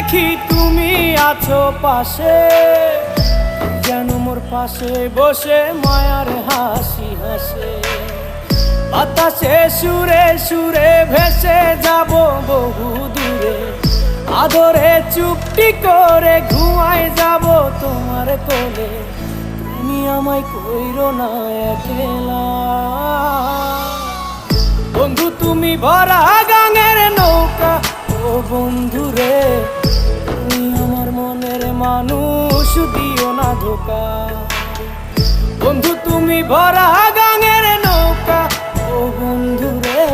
দেখি তুমি আছো পাশে, যেন মোর পাশে বসে মায়ার হাসি হাসে। বাতাসে সুরে সুরে ভেসে যাব বহু দূরে, আদরে চুপটি করে ঘুমায় যাব তোমার কোলে। তুমি আমায় কইরো না একলা বন্ধু, তুমি ভরা গাঙের নৌকা। ও বন্ধু রে, তুমি আমার মনের মানুষ, দিও না ধোকা। বন্ধু তুমি ভরা গাঙের নৌকা। ও বন্ধু রে।